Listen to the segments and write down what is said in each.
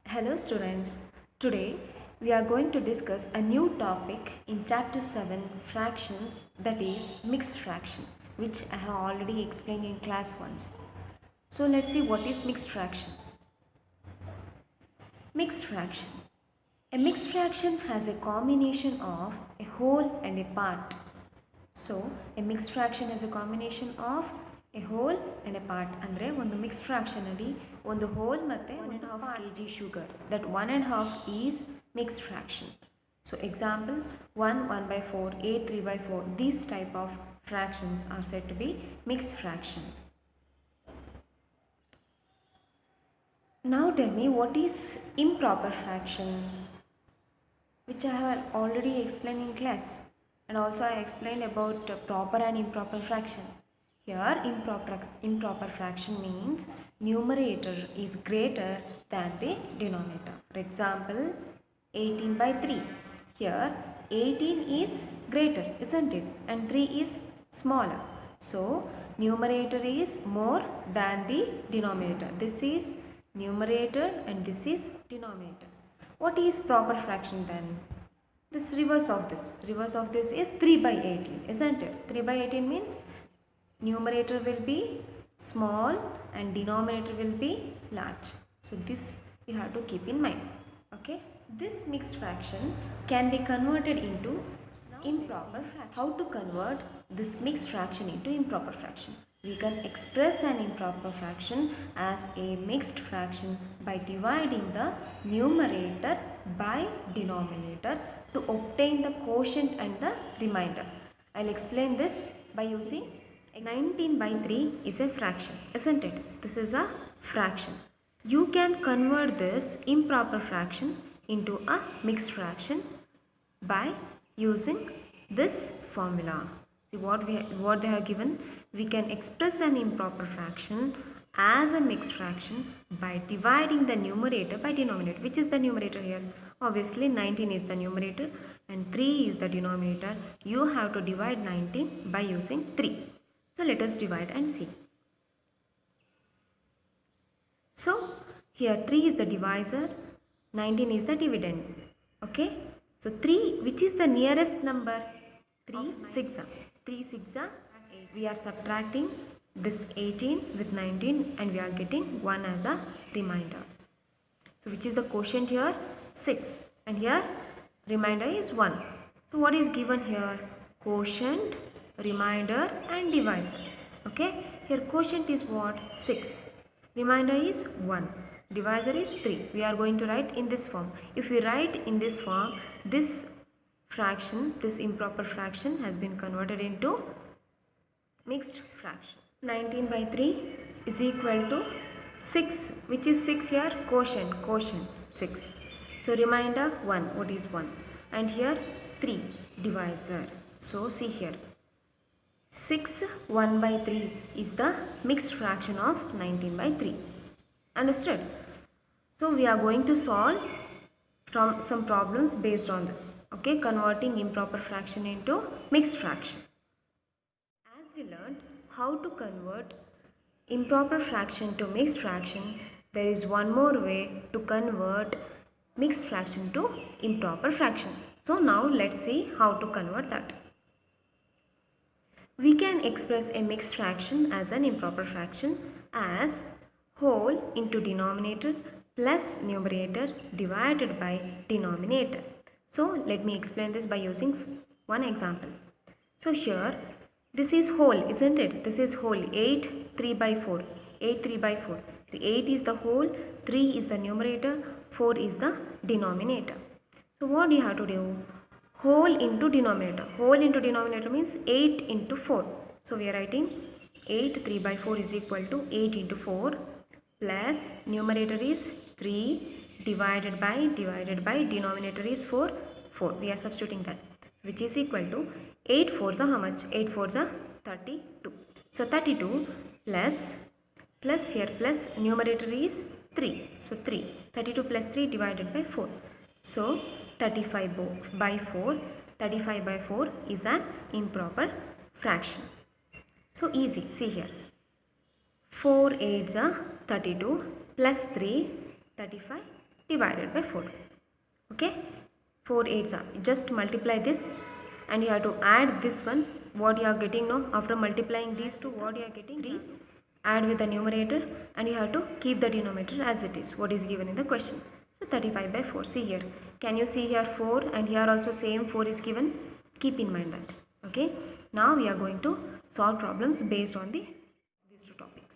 Hello students, today we are going to discuss a new topic in chapter 7 fractions, that is mixed fraction, which I have already explained in class once. So let's see what is mixed fraction. Mixed fraction. A mixed fraction has a combination of a whole and a part. So a mixed fraction has a combination of a whole and a part. ಅಂದರೆ ಒಂದು mixed fraction ಅಲ್ಲಿ ಒಂದು hole ಮತ್ತು ಒಂದು half kg sugar. That 1.5 is mixed fraction. So example 1/4, 8 3/4. These type of fractions are said to be mixed fraction. Now tell me what is improper fraction, which I have already explained in class, and also I explained about proper and improper fraction. Here improper fraction means numerator is greater than the denominator. For example 18/3. Here 18 is greater, isn't it? And 3 is smaller. So numerator is more than the denominator. This is numerator and this is denominator. What is proper fraction then? This reverse of this. Reverse of this is 3/18, isn't it? 3/18 means numerator will be small and denominator will be large. So this you have to keep in mind. Okay. This mixed fraction can be converted into improper fraction. How to convert this mixed fraction into improper fraction? We can express an improper fraction as a mixed fraction by dividing the numerator by denominator to obtain the quotient and the remainder. I'll explain this by using 19/3 is a fraction, isn't it? This is a fraction. You can convert this improper fraction into a mixed fraction by using this formula. See what they have given. We can express an improper fraction as a mixed fraction by dividing the numerator by denominator. Which is the numerator here? Obviously 19 is the numerator and 3 is the denominator. You have to divide 19 by using 3. So let us divide and see. So here 3 is the divisor, 19 is the dividend. Okay. So 3, which is the nearest number? 3 6 3 6 8. We are subtracting this 18 with 19 and we are getting 1 as a remainder. So which is the quotient here? 6, and here remainder is 1. So what is given here? Quotient, remainder and divisor. Okay, here quotient is what? 6, remainder is 1, divisor is 3. We are going to write in this form. If we write in this form, this fraction, this improper fraction has been converted into mixed fraction. 19/3 is equal to 6. Which is 6 here? Quotient 6. So remainder 1. What is 1? And here 3, divisor. So see here, 6 1/3 is the mixed fraction of 19/3. Understood? So we are going to solve some problems based on this. Okay, converting improper fraction into mixed fraction. As we learned how to convert improper fraction to mixed fraction, there is one more way to convert mixed fraction to improper fraction. So now let's see how to convert that. We can express a mixed fraction as an improper fraction as whole into denominator plus numerator divided by denominator. So let me explain this by using one example. So here this is whole, isn't it? This is whole. 8 3/4. 8 3/4. 8 is the whole, 3 is the numerator, 4 is the denominator. So what do you have to do? Whole into denominator. Whole into denominator means 8 into 4. So we are writing 8 3/4 is equal to 8 into 4 plus numerator is 3 divided by denominator is 4. We are substituting that, which is equal to 8 4s are how much? 8 4s are 32. So 32 plus here plus numerator is 3. So 3. 32 plus 3 divided by 4. So 35/4 is an improper fraction. So easy. See here, 4 8s are 32 plus 3 35 divided by 4. Okay, 4 8s are, just multiply this and you have to add this one, what you are getting now after multiplying these two, what you are getting 3, add with the numerator and you have to keep the denominator as it is, what is given in the question. So 35 by 4, see here, can you see here 4 and here also same 4 is given, keep in mind that. Okay, now we are going to solve problems based on these two topics.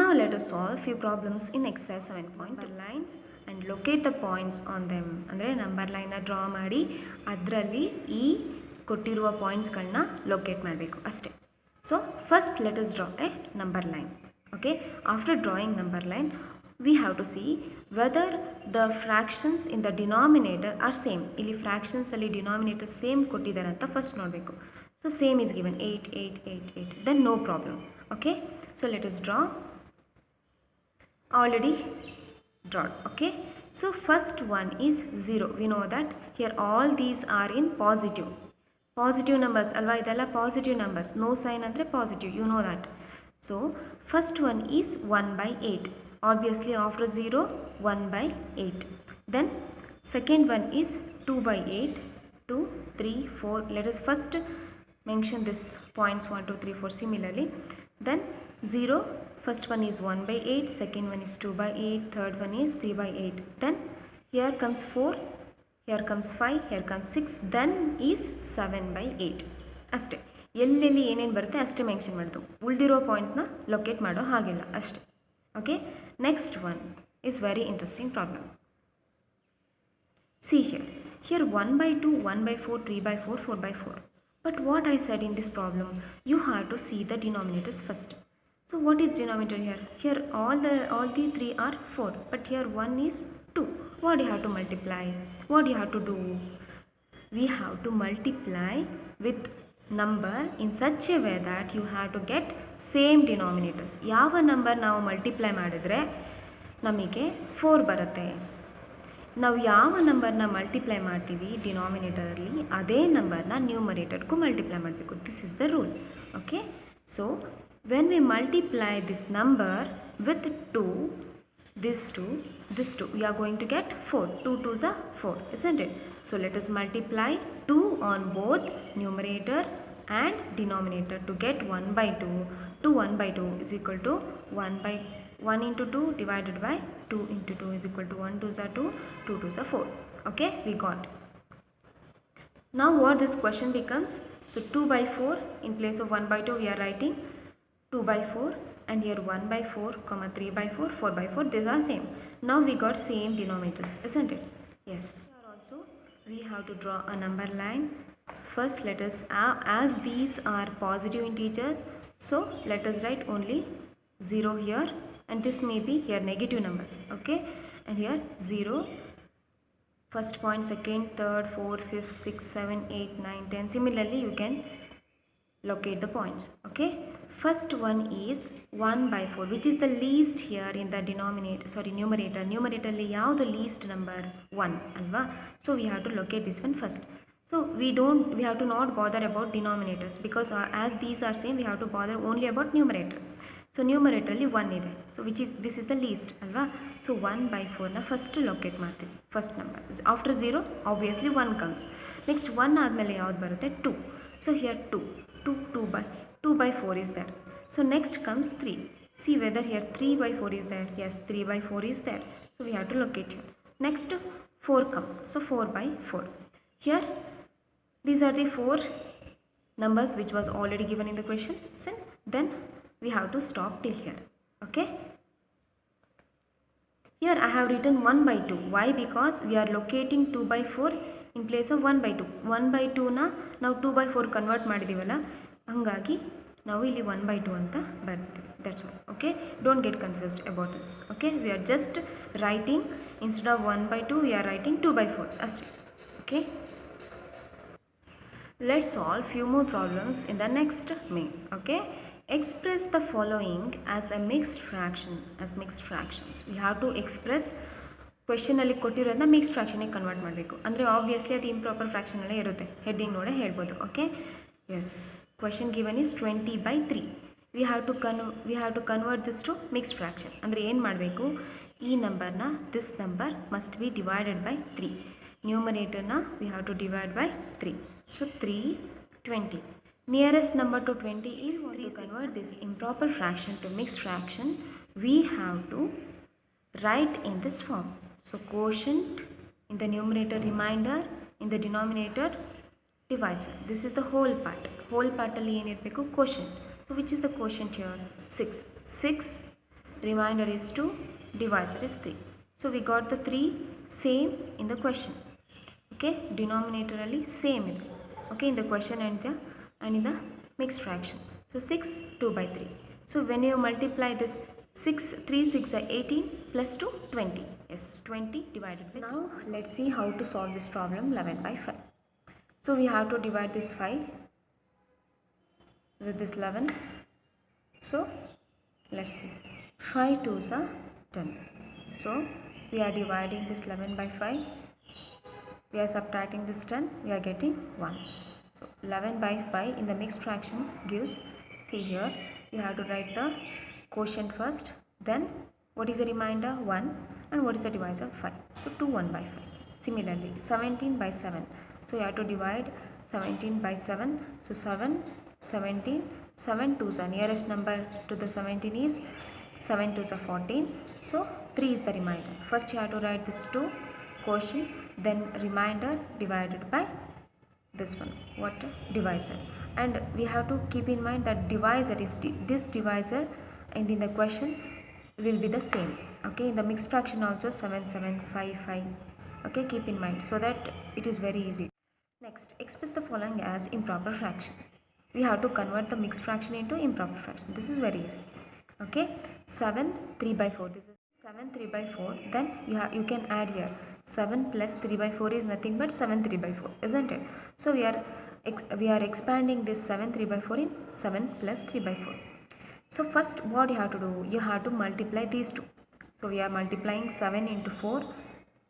Now let us solve few problems in exercise 7.2 lines and locate the points on them. ಅಂದರೆ number ಲೈನ್ನ draw ಮಾಡಿ ಅದರಲ್ಲಿ ಈ ಕೊಟ್ಟಿರುವ ಪಾಯಿಂಟ್ಸ್ಗಳನ್ನ locate ಮಾಡಬೇಕು ಅಷ್ಟೇ. So first let us draw A number line. Okay, after drawing number line we have to see whether the fractions in the denominator are same. ಇಲ್ಲಿ fractions ಅಲ್ಲಿ denominator same ಕೊಟ್ಟಿದ್ದಾರೆ ಅಂತ ಫಸ್ಟ್ ನೋಡಬೇಕು. So same is given 8 8 8 8, then no problem. Okay, so let us draw. Already drawn. Okay, so first one is 0. We know that here all these are in positive numbers alva, idella positive numbers, no sign andre positive, you know that. So first one is 1 by 8, obviously after 0 1 by 8. Then second one is 2 by 8, 2 3 4. Let us first mention this points 1 2 3 4 similarly. Then 0, first one is 1 by 8, second one is 2 by 8, third one is 3 by 8. Then here comes 4, here comes 5, here comes 6, then is 7 by 8. ಅಷ್ಟೇ, ಎಲ್ಲೆಲ್ಲಿ ಏನೇನು ಬರುತ್ತೆ ಅಷ್ಟೇ mention ಮಾಡೋದು, ಉಳಿದಿರೋ ಪಾಯಿಂಟ್ಸ್ನ locate ಮಾಡೋ ಹಾಗಿಲ್ಲ ಅಷ್ಟೇ. Okay, next one is very interesting problem. See here 1 by 2, 1 by 4, 3 by 4, 4 by 4. But what I said in this problem, you have to see the denominators first. So what is denominator here? Here all the 3 are 4, but here 1 is 2. What do you have to multiply? What do you have to do? We have to multiply with number in such a way that you have to get same denominators. ಯಾವ number ನಾವು multiply ಮಾಡಿದ್ರೆ ನಮಗೆ 4 ಬರುತ್ತೆ. ನಾವು ಯಾವ ನಂಬರ್ನ multiply ಮಾಡ್ತೀವಿ ಡಿನಾಮಿನೇಟರಲ್ಲಿ ಅದೇ ನಂಬರ್ನ ನ್ಯೂಮರೇಟರ್ಗೂ ಮಲ್ಟಿಪ್ಲೈ ಮಾಡಬೇಕು. This is the rule. Okay, so when we multiply this number with 2, this 2, we are going to get 4. 2 2s are 4, isn't it? So let us multiply 2 on both numerator and denominator to get 1 by 2. 1 by 2 is equal to 1 into 2 divided by 2 into 2 is equal to 1 2s are 2, 2 2s are 4. Okay, we got. Now what this question becomes, so 2 by 4 in place of 1 by 2 we are writing 2 by 4, and here 1 by 4, 3 by 4, 4 by 4, these are same. Now we got same denominators, isn't it? Yes. Here also we have to draw a number line. First let us, as these are positive integers, so let us write only 0 here, and this may be here negative numbers. Okay, and here 0, first point, second, third, fourth, fifth, sixth, 7, 8, 9, 10. Similarly you can locate the points. Okay, first one is 1 by 4, which is the least here in the numerator. Numeratorly the least number 1 alva, so we have to locate this one first. So we have to not bother about denominators, because as these are same we have to bother only about numerator. So numeratorly 1 ಇದೆ, so this is the least alva. So 1 by 4 na first locate ಮಾಡ್ತೀವಿ, first number. After 0 obviously 1 comes. Next 1 ಆದಮೇಲೆ ಯಾವುದು ಬರುತ್ತೆ 2. So here 2 by 4 is there. So next comes 3. See whether here 3 by 4 is there. Yes, 3 by 4 is there. So we have to locate here. Next 4 comes. So 4 by 4. Here these are the 4 numbers which was already given in the question. So then we have to stop till here. Okay. Here I have written 1 by 2. Why? Because we are locating 2 by 4 in place of 1 by 2. 1 by 2 na ನಾವು 2 by 4 convert ಮಾಡಿದ್ದೀವಲ್ಲ, ಹಾಗಾಗಿ ನಾವು ಇಲ್ಲಿ 1 by 2 ಅಂತ ಬರ್ತೀವಿ. That's all. Okay, don't get confused about this. Okay, we are just writing instead of 1 by 2 we are writing 2 by 4 ಅಷ್ಟೇ. Okay, let's solve few more problems in the next main. Okay, express the following as a mixed fraction, as mixed fractions. We have to express question ಅಲ್ಲಿ ಕೊಟ್ಟಿರೋದನ್ನ mix ಫ್ರಾಕ್ಷನ್ಗೆ convert ಮಾಡಬೇಕು. ಅಂದರೆ obviously ಅದು improper fraction ಅಲ್ಲೇ ಇರುತ್ತೆ, heading ನೋಡೇ ಹೇಳ್ಬೋದು. Okay, yes, question given is 20 by 3. we have to convert this to mixed fraction. ಅಂದರೆ ಏನು ಮಾಡಬೇಕು, ಈ ನಂಬರ್ನ this number must be divided by 3. ನ್ಯೂಮರೇಟರ್ನ we have to divide by 3. So 320. Nearest number to 20 is 3. To convert this improper fraction to mixed fraction, we have to write in this form. So quotient in the numerator, remainder in the denominator, divisor. This is the whole part. Whole part alli ಏನು ಇರಬೇಕು, quotient. So which is the quotient here? 6. 6, remainder is 2, divisor is 3. So we got the 3 same in the question. Okay, denominator alli same ಇದೆ. Okay, in the question and in the mixed fraction. So 6, 2 by 3. So when you multiply this 6, 3 6 are 18 plus 2 20. Yes, 20 divided by 3. Now let's see how to solve this problem 11 by 5. So we have to divide this 5 with this 11. So let's see, 5 2s are 10. So we are dividing this 11 by 5. We are subtracting this 10. We are getting 1. So 11 by 5 in the mixed fraction gives, see here, you have to write the quotient first, then what is the remainder, 1, and what is the divisor, 5. So 2 1 by 5. Similarly 17 by 7. So you have to divide 17 by 7. So 7 17, 7 2s are nearest number to the 17 is 7 2s are 14. So 3 is the remainder. First you have to write this 2 quotient, then remainder divided by this one, what, divisor. And we have to keep in mind that divisor, if this divisor and in the question will be the same. Okay, in the mixed fraction also 7 7 5 5. Okay, keep in mind so that it is very easy. Next, express the following as improper fraction. We have to convert the mixed fraction into improper fraction. This is very easy. Okay, 7 3 by 4. This is 7 3 by 4. Then you can add here 7 plus 3 by 4 is nothing but 7 3 by 4, isn't it? So we are expanding this 7 3 by 4 in 7 plus 3 by 4. So first what you have to do, you have to multiply these two. So we are multiplying 7 into 4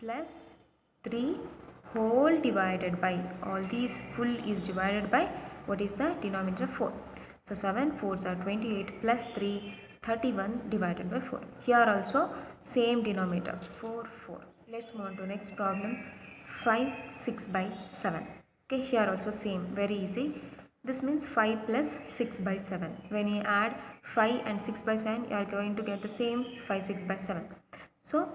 plus 3 whole divided by, all these full is divided by, what is the denominator, 4. So 7 4s are 28 plus 3 31 divided by 4. Here also same denominator, 4 4. Let's move on to next problem, 5 6 by 7. Okay, here also same, very easy. This means 5 plus 6 by 7. When you add 5 and 6 by 7, you are going to get the same 5 6 by 7. So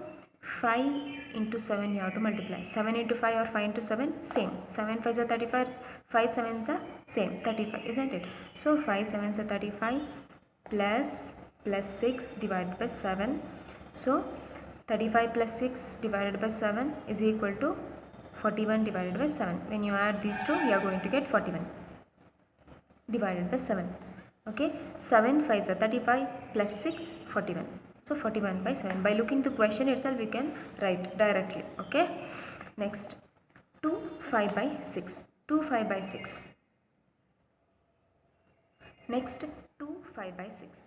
5 into 7 you have to multiply. 7 into 5 or 5 into 7, same. 7 5s are 35, 5 7s are same, 35, isn't it? So 5 7s are 35 plus 6 divided by 7. So 35 plus 6 divided by 7 is equal to 41 divided by 7. When you add these two, you are going to get 41 divided by 7. Okay, 7 5s are 35 plus 6 41. So 41 by 7. By looking the question itself, we can write directly. Okay, next 2 5 by 6. 2 5 by 6. Next 2 5 by 6.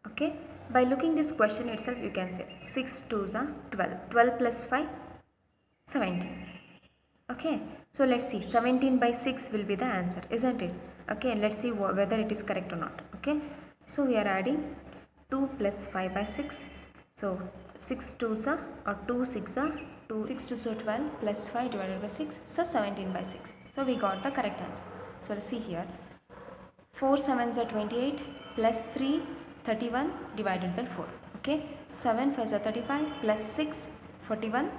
Okay, by looking this question itself, you can say 6 2s are 12. 12 plus 5 17. Okay, so let's see, 17 by 6 will be the answer, isn't it? Okay, let's see whether it is correct or not. Okay, so we are adding 2 plus 5 by 6. So 6 2s are, or 2 6 are 2, 6 2s are 12 plus 5 divided by 6. So 17 by 6. So we got the correct answer. So let's see here, 4 7s are 28 plus 3 31 divided by 4. Okay, 7 5s are 35 plus 6 41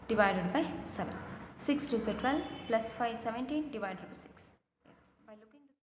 divided by 7. 6 2s are 12 plus 5 17 divided by 6.